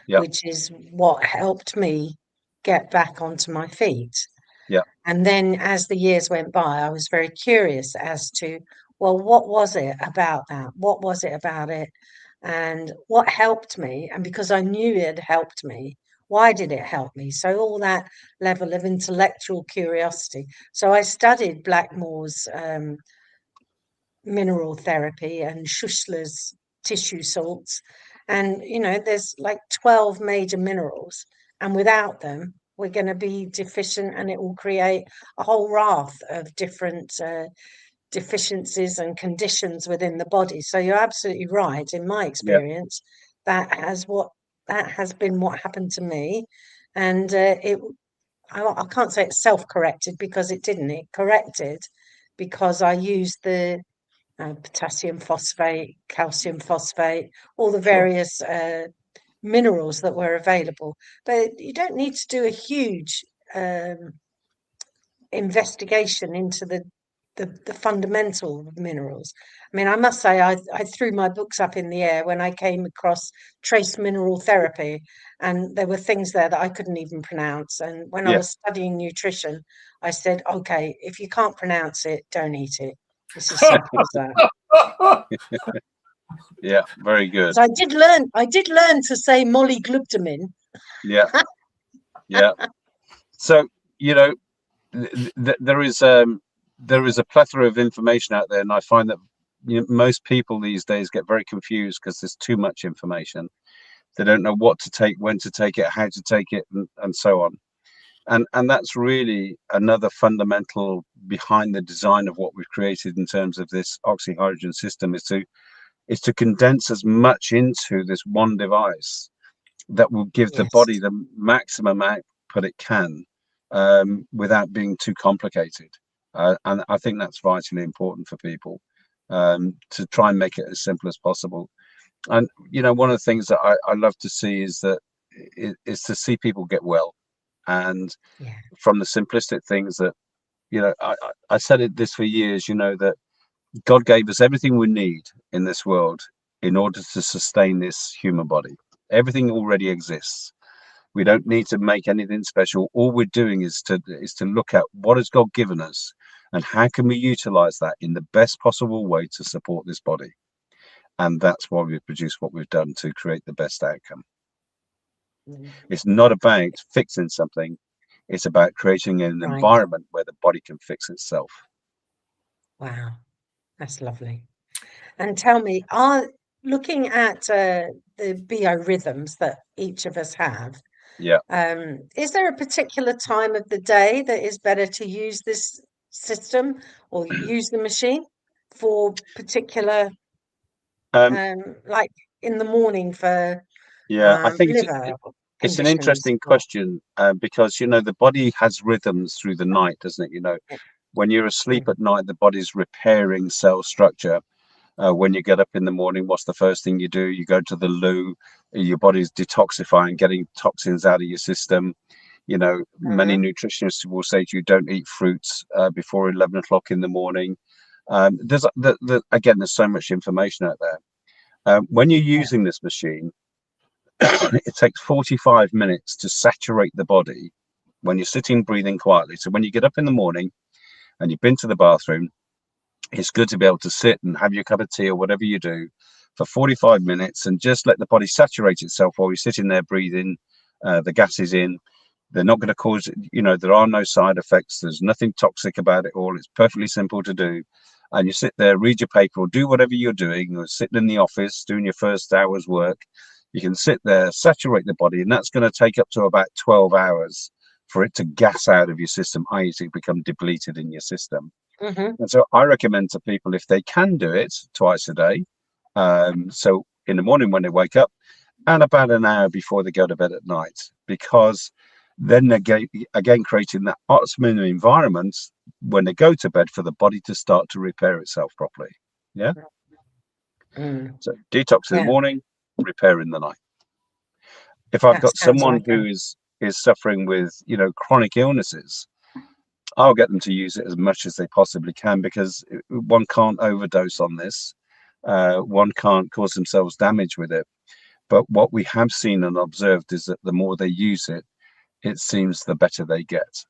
Yep. which is what helped me get back onto my feet. Yeah. And then as the years went by, I was very curious as to, well, what was it about that? What was it about it? And what helped me? And because I knew it helped me, why did it help me? So all that level of intellectual curiosity. So I studied Blackmore's mineral therapy and Schussler's tissue salts. And, you know, there's like 12 major minerals. And without them, we're going to be deficient, and it will create a whole raft of different deficiencies and conditions within the body. So you're absolutely right. In my experience, that has been what happened to me. And I can't say it's self-corrected, because it didn't. It corrected because I used the potassium phosphate, calcium phosphate, all the various minerals that were available. But you don't need to do a huge investigation into the fundamental minerals. I mean, I must say, I threw my books up in the air when I came across trace mineral therapy, and there were things there that I couldn't even pronounce. And when I was studying nutrition, I said, okay, if you can't pronounce it, don't eat it. It's as simple as that. Yeah, very good. So I did learn to say molyglutamine. Yeah. Yeah. So, you know, there is a plethora of information out there, and I find that, you know, most people these days get very confused because there's too much information. They don't know what to take, when to take it, how to take it, and so on. And that's really another fundamental behind the design of what we've created in terms of this oxyhydrogen system, is to condense as much into this one device that will give the body the maximum output it can, without being too complicated. And I think that's vitally important for people, to try and make it as simple as possible. And, you know, one of the things that I love to see is to see people get well. And from the simplistic things that, you know, I said this for years, you know, that God gave us everything we need in this world in order to sustain this human body. Everything already exists. We don't need to make anything special. All we're doing is to look at what has God given us, and how can we utilize that in the best possible way to support this body. And that's why we've produced what we've done, to create the best outcome. It's not about fixing something. It's about creating an environment where the body can fix itself. Wow, that's lovely. And tell me, looking at the biorhythms that each of us have, is there a particular time of the day that is better to use this system or use the machine for particular, like in the morning for I think liver it's an conditions? interesting question, because, you know, the body has rhythms through the night, doesn't it? You know, when you're asleep at night, the body's repairing cell structure. When you get up in the morning, what's the first thing you do? You go to the loo. Your body's detoxifying, getting toxins out of your system. You know, many nutritionists will say to you, don't eat fruits before 11 o'clock in the morning. Again, there's so much information out there. When you're using this machine, it takes 45 minutes to saturate the body when you're sitting, breathing quietly. So when you get up in the morning and you've been to the bathroom, it's good to be able to sit and have your cup of tea or whatever you do for 45 minutes and just let the body saturate itself while you're sitting there breathing the gas is in. They're not going to cause, there are no side effects. There's nothing toxic about it all. It's perfectly simple to do. And you sit there, read your paper, or do whatever you're doing, or sitting in the office doing your first hour's work. You can sit there, saturate the body, and that's going to take up to about 12 hours for it to gas out of your system, i.e. to become depleted in your system. And so I recommend to people, if they can do it twice a day, so in the morning when they wake up, and about an hour before they go to bed at night, because then they're again creating that optimum environment when they go to bed for the body to start to repair itself properly. Yeah. So detox in the morning, repair in the night. If I've got someone who is suffering with, chronic illnesses, I'll get them to use it as much as they possibly can, because one can't overdose on this. One can't cause themselves damage with it. But what we have seen and observed is that the more they use it, it seems the better they get.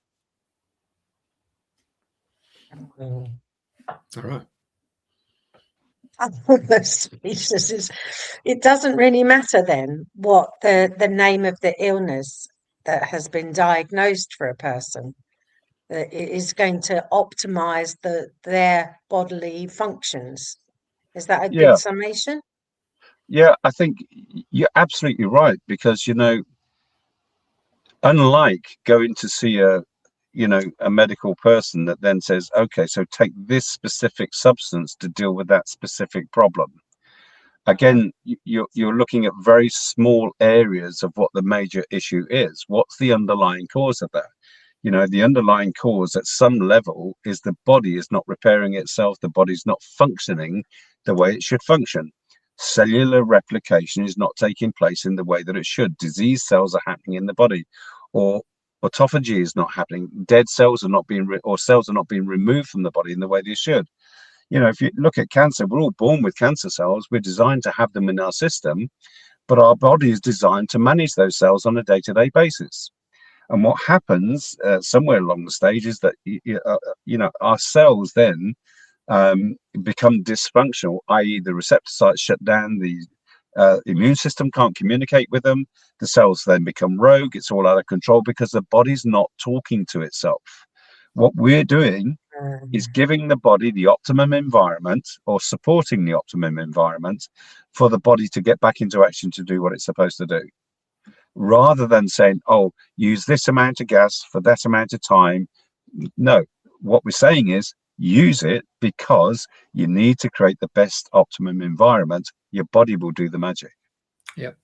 All right. I'm almost speechless. It doesn't really matter then what the name of the illness that has been diagnosed for a person. That it is going to optimize their bodily functions. Is that a good summation? Yeah, I think you're absolutely right, because unlike going to see a medical person that then says, okay, so take this specific substance to deal with that specific problem. Again, you're looking at very small areas of what the major issue is. What's the underlying cause of that? The underlying cause at some level is the body is not repairing itself. The body's not functioning the way it should function. Cellular replication is not taking place in the way that it should. Disease cells are happening in the body, or autophagy is not happening. Dead cells are not being, or cells are not being removed from the body in the way they should. If you look at cancer, we're all born with cancer cells. We're designed to have them in our system, but our body is designed to manage those cells on a day-to-day basis. And what happens somewhere along the stage is that our cells then become dysfunctional, i.e. the receptor sites shut down, the immune system can't communicate with them, the cells then become rogue, it's all out of control because the body's not talking to itself. What we're doing is giving the body the optimum environment, or supporting the optimum environment for the body to get back into action to do what it's supposed to do. Rather than saying, oh, use this amount of gas for that amount of time. No, what we're saying is use it because you need to create the best optimum environment. Your body will do the magic. Yep.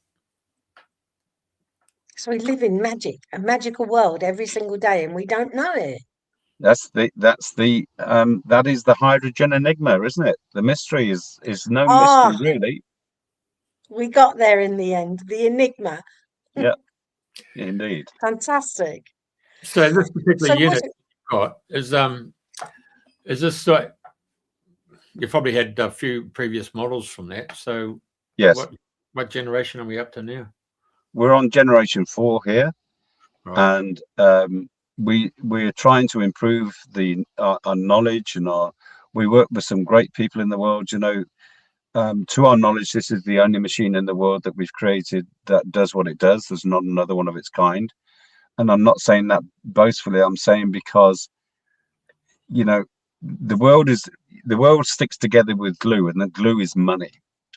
So we live in magic, a magical world every single day, and we don't know it. That is the hydrogen enigma, isn't it? The mystery is no mystery really. We got there in the end, the enigma. Yeah, indeed. Fantastic. So this particular unit you've got is this like, you've probably had a few previous models from that. So yes, what generation are we up to now? We're on generation 4 here, right. And we're trying to improve our knowledge, and we work with some great people in the world. To our knowledge, this is the only machine in the world that we've created that does what it does. There's not another one of its kind. And I'm not saying that boastfully. I'm saying because, the world sticks together with glue, and the glue is money.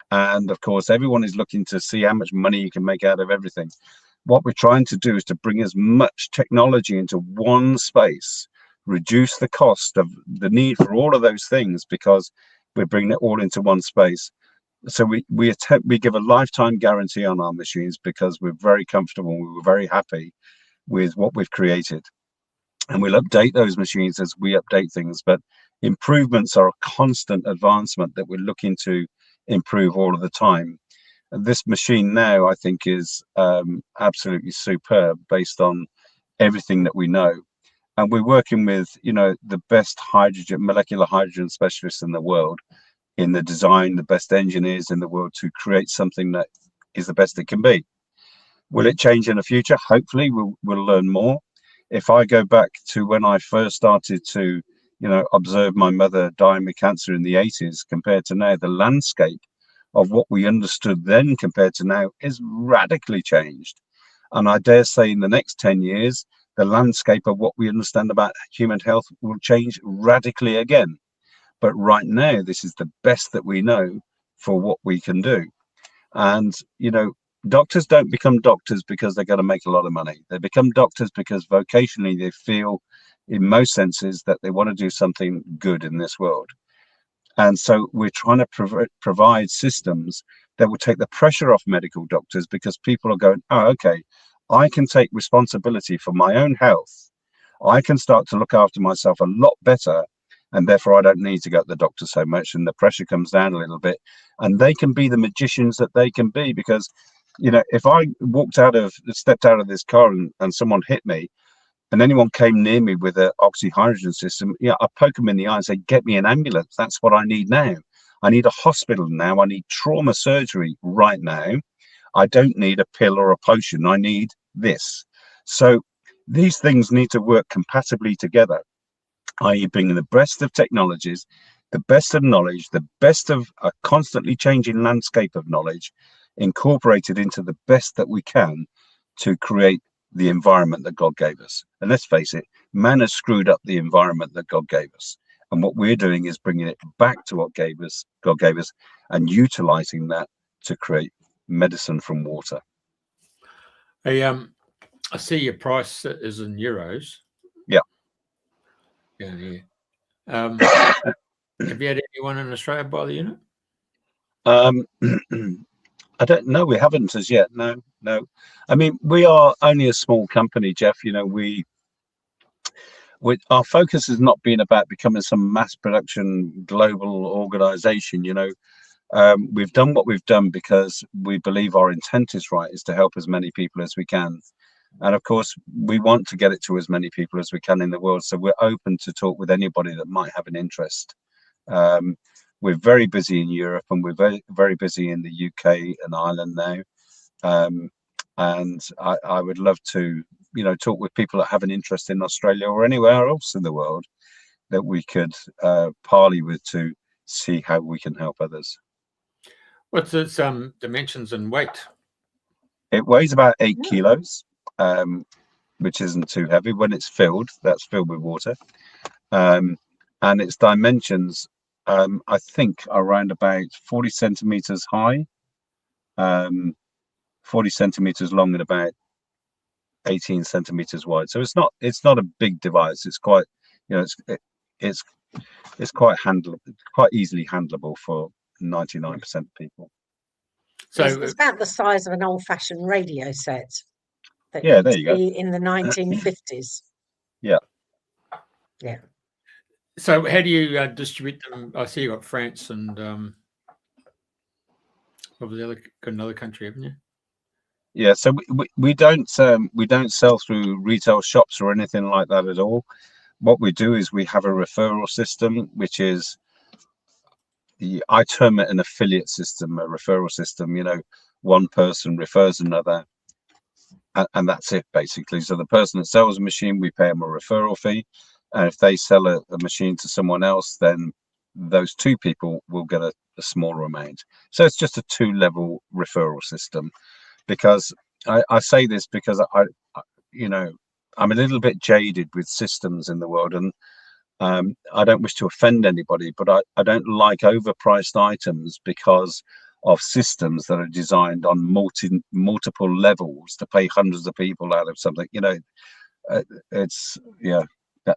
And of course, everyone is looking to see how much money you can make out of everything. What we're trying to do is to bring as much technology into one space, reduce the cost of the need for all of those things, because we're bringing it all into one space. So we give a lifetime guarantee on our machines because we're very comfortable. We were very happy with what we've created, and we'll update those machines as we update things. But improvements are a constant advancement that we're looking to improve all of the time. And this machine now, I think, is absolutely superb based on everything that we know. And we're working with, the best molecular hydrogen specialists in the world in the design, the best engineers in the world to create something that is the best it can be. Will it change in the future? Hopefully, we'll learn more. If I go back to when I first started to, observe my mother dying with cancer in the 80s compared to now, the landscape of what we understood then compared to now is radically changed. And I dare say in the next 10 years, the landscape of what we understand about human health will change radically again. But right now, this is the best that we know for what we can do. And, you know, doctors don't become doctors because they're going to make a lot of money. They become doctors because vocationally they feel, in most senses, that they want to do something good in this world. And so we're trying to provide systems that will take the pressure off medical doctors, because people are going, oh, okay, I can take responsibility for my own health. I can start to look after myself a lot better, and therefore I don't need to go to the doctor so much, and the pressure comes down a little bit, and they can be the magicians that they can be. Because, you know, if I stepped out of this car and someone hit me, and anyone came near me with an oxyhydrogen system, yeah, I poke them in the eye and say, get me an ambulance. That's what I need now. I need a hospital now. I need trauma surgery right now. I don't need a pill or a potion. I need this. So these things need to work compatibly together, i.e. bringing the best of technologies, the best of knowledge, the best of a constantly changing landscape of knowledge, incorporated into the best that we can to create the environment that God gave us. And let's face it, man has screwed up the environment that God gave us. And what we're doing is bringing it back to what God gave us, and utilizing that to create medicine from water. I see your price is in euros. Yeah. Yeah. Have you had anyone in Australia buy the unit? I don't know. We haven't as yet. No. I mean, we are only a small company, Jeff. You know, our focus has not been about becoming some mass production global organization. You know, we've done what we've done because we believe our intent is right, is to help as many people as we can. And of course, we want to get it to as many people as we can in the world. So we're open to talk with anybody that might have an interest. We're very busy in Europe, and we're very, very busy in the UK and Ireland now. And I would love to, you know, talk with people that have an interest in Australia or anywhere else in the world that we could parley with to see how we can help others. What's its dimensions and weight? It weighs about 8 kilos, which isn't too heavy when it's filled. That's filled with water. And its dimensions, I think, are around about 40 centimeters high, 40 centimeters long, and about 18 centimeters wide. So it's not a big device. It's quite, you know, it's quite easily handleable for 99% of people. So it's about the size of an old-fashioned radio set that yeah, there you go. in the 1950s. Yeah. So how do you distribute them? I see you got France and what was the other? Got another country, haven't you? Yeah, so we don't sell through retail shops or anything like that at all. What we do is we have a referral system, which is, I term it an affiliate system, a referral system. You know, one person refers another, and that's it basically. So the person that sells a machine, we pay them a referral fee, and if they sell a machine to someone else, then those two people will get a smaller amount. So it's just a two-level referral system. Because I say this because I you know, I'm a little bit jaded with systems in the world, and I don't wish to offend anybody, but I don't like overpriced items because of systems that are designed on multiple levels to pay hundreds of people out of something. You know, it's, yeah,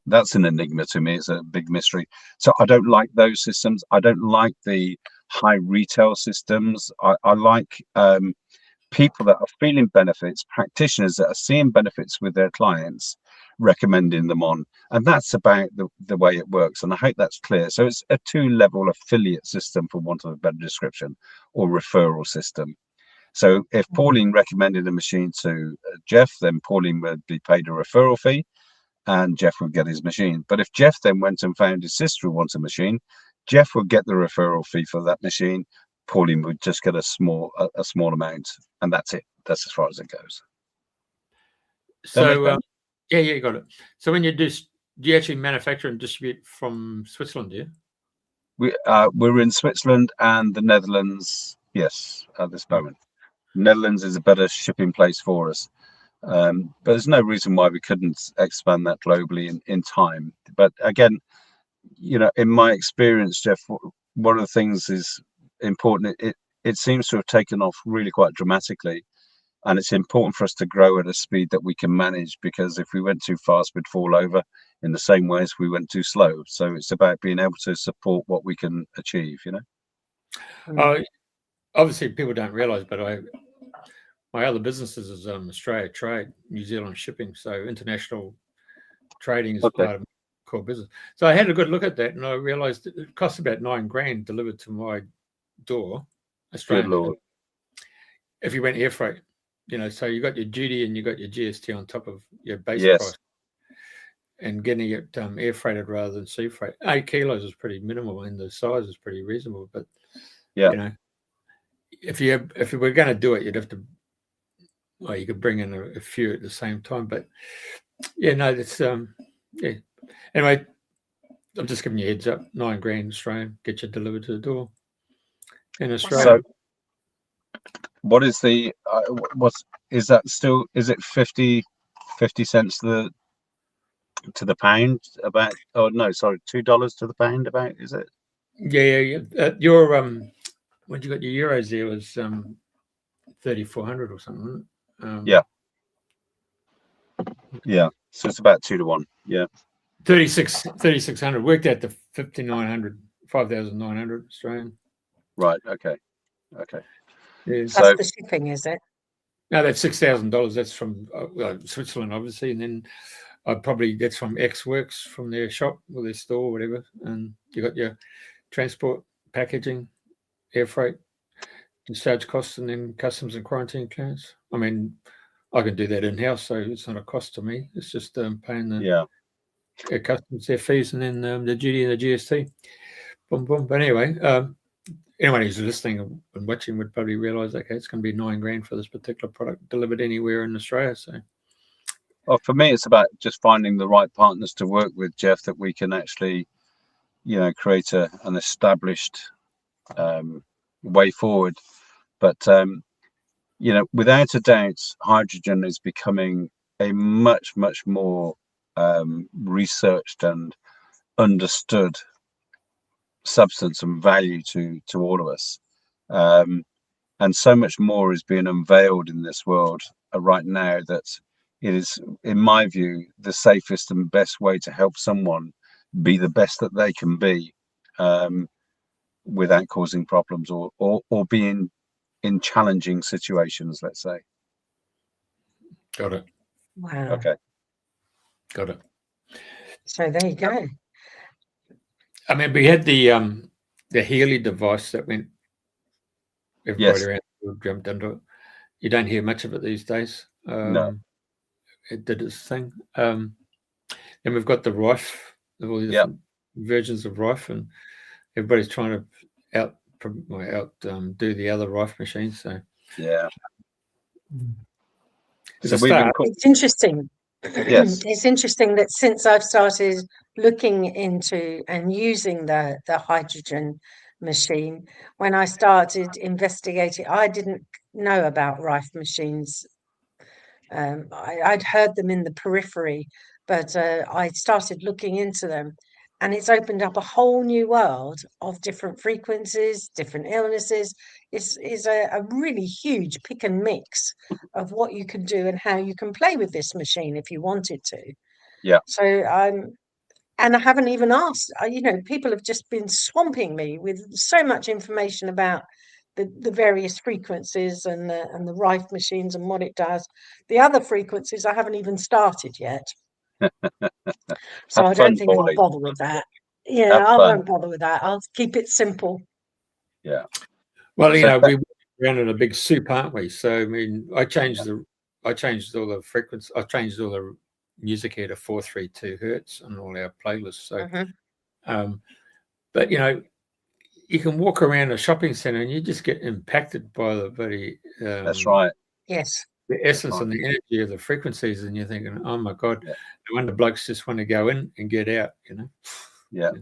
that's an enigma to me. It's a big mystery. So I don't like those systems. I don't like the high retail systems. I like people that are feeling benefits, practitioners that are seeing benefits with their clients, recommending them on. And that's about the way it works. And I hope that's clear. So it's a two-level affiliate system, for want of a better description, or referral system. So if Pauline recommended a machine to Jeff, then Pauline would be paid a referral fee and Jeff would get his machine. But if Jeff then went and found his sister who wants a machine, Jeff would get the referral fee for that machine. Pauline would just get a small amount, and that's it. That's as far as it goes. So yeah, you got it. So when you do you actually manufacture and distribute from Switzerland? Do you? We're in Switzerland and the Netherlands. Yes, at this moment, Netherlands is a better shipping place for us. But there's no reason why we couldn't expand that globally in time. But again, you know, in my experience, Jeff, one of the things is important. It seems to have taken off really quite dramatically, and it's important for us to grow at a speed that we can manage, because if we went too fast, we'd fall over in the same way as we went too slow. So it's about being able to support what we can achieve, you know. Obviously people don't realize, but my other businesses is Australia Trade, New Zealand Shipping, so international trading is part of my core business. So I had a good look at that, and I realized it costs about $9,000 delivered to my door, Australian. Good Lord. If you went air freight, you know, so you got your duty and you got your GST on top of your base price, and getting it air freighted rather than sea freight. 8 kilos is pretty minimal, and the size is pretty reasonable. But you know, if you were going to do it, you'd have to. Well, you could bring in a few at the same time, but yeah, no, that's yeah. Anyway, I'm just giving you a heads up. $9,000 Australian, get you delivered to the door in Australia. So, what is the is that still? Is it 50 cents to the pound? About? Oh no, sorry, $2 to the pound. About, is it? Yeah. Your when you got your euros there was 3,400 or something. Yeah. So it's about 2 to 1. Yeah. 3,600 worked out to 5,900 Australian. Right. Okay. Yeah. Plus the shipping, is it? No, that's $6,000. That's from Switzerland, obviously, and then that's from X Works, from their shop or their store, whatever. And you got your transport, packaging, air freight, discharge costs, and then customs and quarantine clearance. I mean, I can do that in house, so it's not a cost to me. It's just paying the customs their fees, and then the duty and the GST. Boom, boom. But anyway, anyone who's listening and watching would probably realise, okay, it's going to be $9,000 for this particular product delivered anywhere in Australia. So, well, for me, it's about just finding the right partners to work with, Jeff, that we can actually, you know, create an established way forward. But you know, without a doubt, hydrogen is becoming a much more researched and understood substance and value to all of us, and so much more is being unveiled in this world right now that it is, in my view, the safest and best way to help someone be the best that they can be, without causing problems or being in challenging situations, let's say. got it. Wow. Okay. Got it. So there you go. I mean, we had the Healy device that went, everybody around the world jumped into it. You don't hear much of it these days. No. It did its thing. Then we've got the Rife, all the different versions of Rife, and everybody's trying to outdo the other Rife machines. So yeah. So it's interesting. Yes. It's interesting that since I've started looking into and using the hydrogen machine, when I started investigating, I didn't know about Rife machines. I'd heard them in the periphery, but I started looking into them, and it's opened up a whole new world of different frequencies, different illnesses. It's a really huge pick and mix of what you can do and how you can play with this machine if you wanted to. Yeah. So and I haven't even asked. You know, people have just been swamping me with so much information about the various frequencies and the Rife machines and what it does. The other frequencies I haven't even started yet. So I don't think I'll bother with that. Yeah, I won't bother with that. I'll keep it simple. Yeah. Well, you know, we ran in a big soup, aren't we? So I mean, I changed all the frequency. I changed all the music here to 432 hertz on all our playlists. So, but you know, you can walk around a shopping centre and you just get impacted by the very that's right. Yes. The essence and the energy of the frequencies, and you're thinking, oh my God, no wonder blokes just want to go in and get out, you know. Yeah.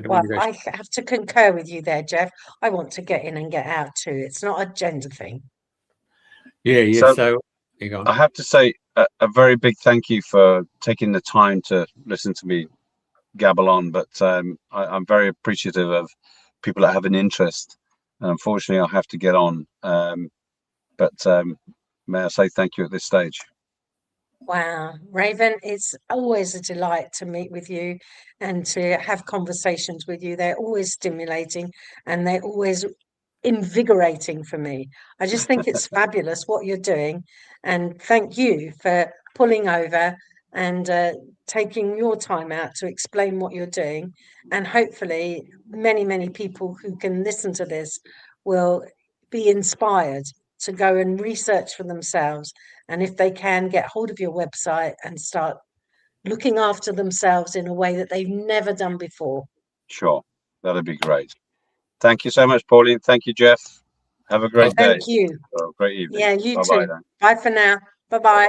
Well, I have to concur with you there, Jeff. I want to get in and get out too. It's not a gender thing. Yeah. So you go on. I have to say, a very big thank you for taking the time to listen to me gabble on. But I'm very appreciative of people that have an interest. And unfortunately, I'll have to get on. But may I say thank you at this stage? Wow, Raven, it's always a delight to meet with you and to have conversations with you. They're always stimulating and they're always invigorating for me. I just think it's fabulous what you're doing. And thank you for pulling over and taking your time out to explain what you're doing. And hopefully, many, many people who can listen to this will be inspired to go and research for themselves. And if they can, get hold of your website and start looking after themselves in a way that they've never done before. Sure, that'd be great. Thank you so much, Pauline. Thank you, Jeff. Have a great day. Thank you. Great evening. Yeah, you Bye-bye too. then. Bye for now. Bye-bye.